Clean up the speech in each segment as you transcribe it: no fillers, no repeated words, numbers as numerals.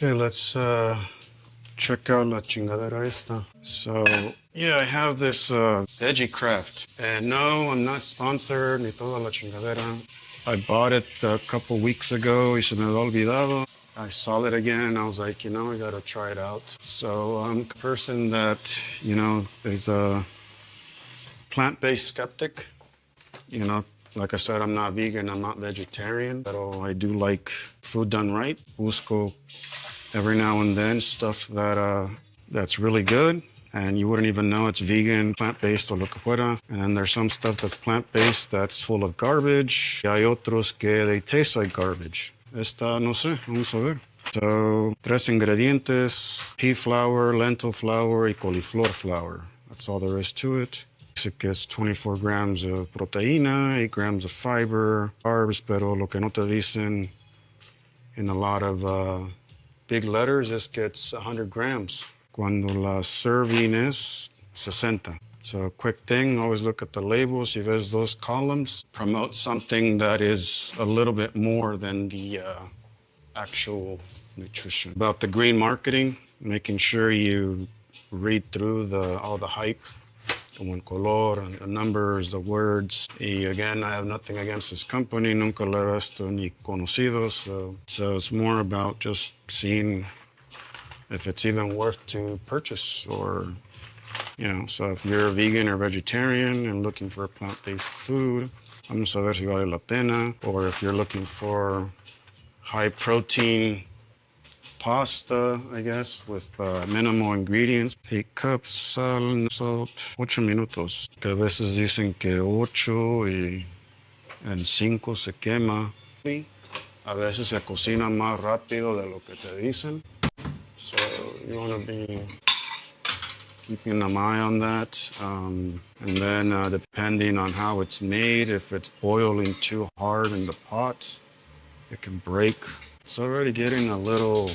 Okay, let's check out la chingadera esta. So, yeah, I have this Veggie Craft. And no, I'm not sponsored, ni toda la chingadera. I bought it a couple weeks ago y se me había olvidado. I saw it again and I was like, I gotta try it out. So I'm a person that, is a plant-based skeptic. You know, like I said, I'm not vegan, I'm not vegetarian, but I do like food done right. Busco every now and then stuff that's really good, and you wouldn't even know it's vegan, plant-based, or lo que fuera. And there's some stuff that's plant-based that's full of garbage. Y hay otros que they taste like garbage. Esta, no sé, vamos a ver. So, tres ingredientes: pea flour, lentil flour, y cauliflower flour. That's all there is to it. It gets 24 grams of proteína, 8 grams of fiber, carbs, pero lo que no te dicen in a lot of big letters, this gets 100 grams. Cuando la serving is 60. So a quick thing, always look at the labels. Si ves those columns, promote something that is a little bit more than the actual nutrition. About the green marketing, making sure you read through all the hype, como el color, and the numbers, the words. Y again, I have nothing against this company, nunca lo he visto ni conocido, so it's more about just seeing if it's even worth to purchase, or, so if you're a vegan or vegetarian and looking for a plant-based food, vamos a ver si vale la pena. Or if you're looking for high protein pasta, I guess, with minimal ingredients. 8 cups, sal, salt, 8 minutos. Que a veces dicen que 8 y en 5 se quema. A veces se cocina más rápido de lo que te dicen. So you want to be keeping an eye on that. And then depending on how it's made, if it's boiling too hard in the pot, it can break. It's already getting a little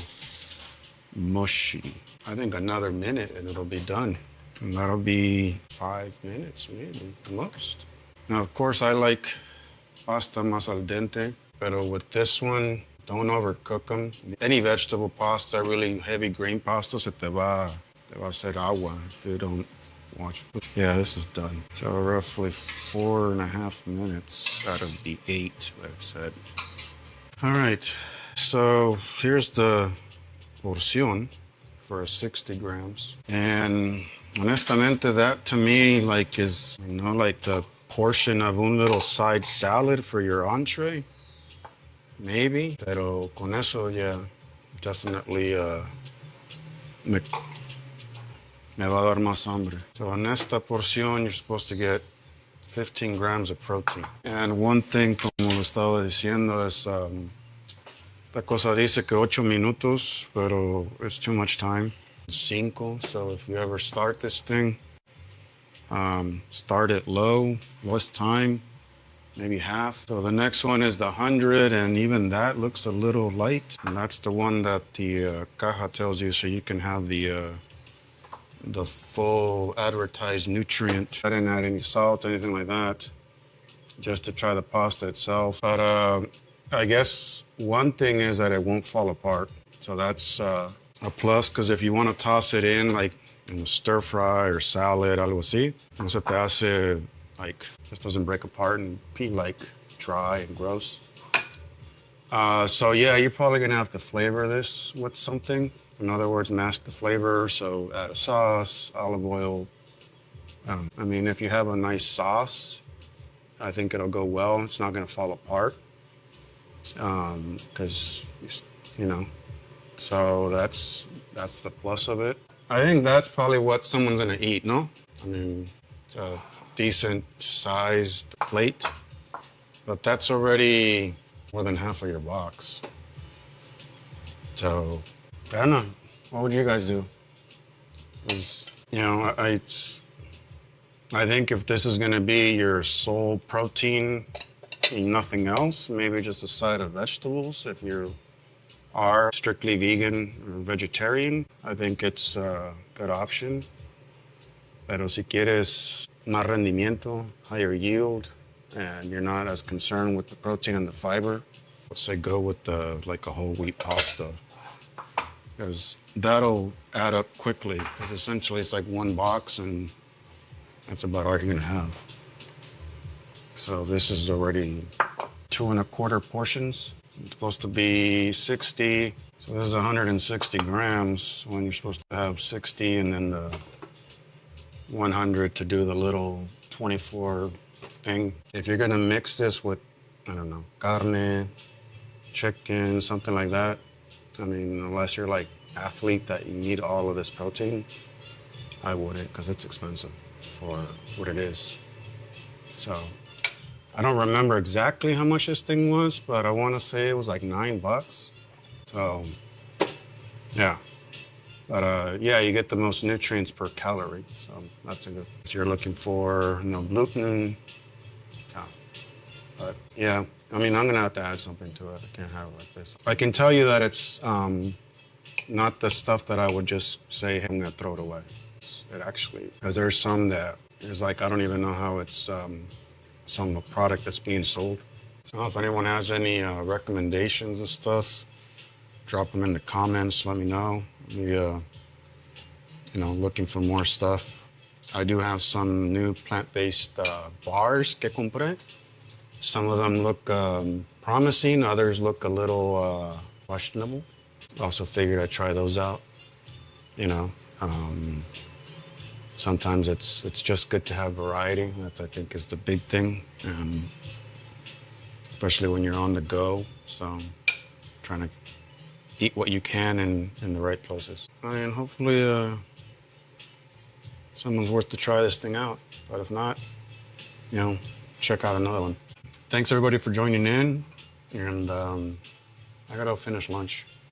mushy. I think another minute and it'll be done. And that'll be 5 minutes, maybe, the most. Now, of course, I like pasta más al dente, pero with this one, don't overcook them. Any vegetable pasta, really heavy grain pasta, se te va a hacer agua if you don't watch. Yeah, this is done. So roughly 4.5 minutes out of the 8, like I said. All right, so here's the porción for 60 grams. And honestamente, that to me, is, like the portion of un little side salad for your entree. Maybe, pero con eso, yeah, definitely me va a dar más hambre. So en esta porción, you're supposed to get 15 grams of protein. And one thing, como lo estaba diciendo, es la cosa dice que 8 minutos, pero it's too much time. 5, so if you ever start this thing, start it low, less time, maybe half. So the next one is the 100, and even that looks a little light. And that's the one that the caja tells you, so you can have the full advertised nutrient. I didn't add any salt, anything like that, just to try the pasta itself. But I guess one thing is that it won't fall apart. So that's a plus, because if you want to toss it in, like in a stir fry or salad, algo así, no se te hace, just doesn't break apart and be dry and gross. So yeah, you're probably gonna have to flavor this with something. In other words, mask the flavor. So add a sauce, olive oil. I mean, if you have a nice sauce, I think it'll go well. It's not gonna fall apart. Because, so that's the plus of it. I think that's probably what someone's gonna eat, no? I mean, it's a decent sized plate, but that's already more than half of your box. So, I don't know. What would you guys do? Because, I think if this is gonna be your sole protein and nothing else, maybe just a side of vegetables. If you are strictly vegan or vegetarian, I think it's a good option. Pero si quieres más rendimiento, higher yield, and you're not as concerned with the protein and the fiber, let's say go with a whole wheat pasta. because that'll add up quickly. Because essentially it's like one box, and that's about all you're gonna have. So this is already 2¼ portions. It's supposed to be 60. So this is 160 grams when you're supposed to have 60, and then the 100 to do the little 24 thing. If you're gonna mix this with, I don't know, carne, chicken, something like that, I mean, unless you're like athlete that you need all of this protein, I wouldn't, because it's expensive for what it is. So I don't remember exactly how much this thing was, but I want to say it was like $9. So yeah. But yeah, you get the most nutrients per calorie, so that's a good. If you're looking for no gluten, but yeah, I mean, I'm gonna have to add something to it. I can't have it like this. I can tell you that it's not the stuff that I would just say, hey, I'm gonna throw it away. It actually, because there's some that is like, I don't even know how it's some product that's being sold. So if anyone has any recommendations and stuff, drop them in the comments. Let me know. You know, looking for more stuff. I do have some new plant-based bars que compré. Some of them look promising, others look a little questionable. Also figured I'd try those out. You know, sometimes it's just good to have variety. That I think is the big thing, especially when you're on the go. So trying to eat what you can in the right places. And hopefully someone's worth to try this thing out. But if not, you know, check out another one. Thanks everybody for joining in, and I gotta finish lunch.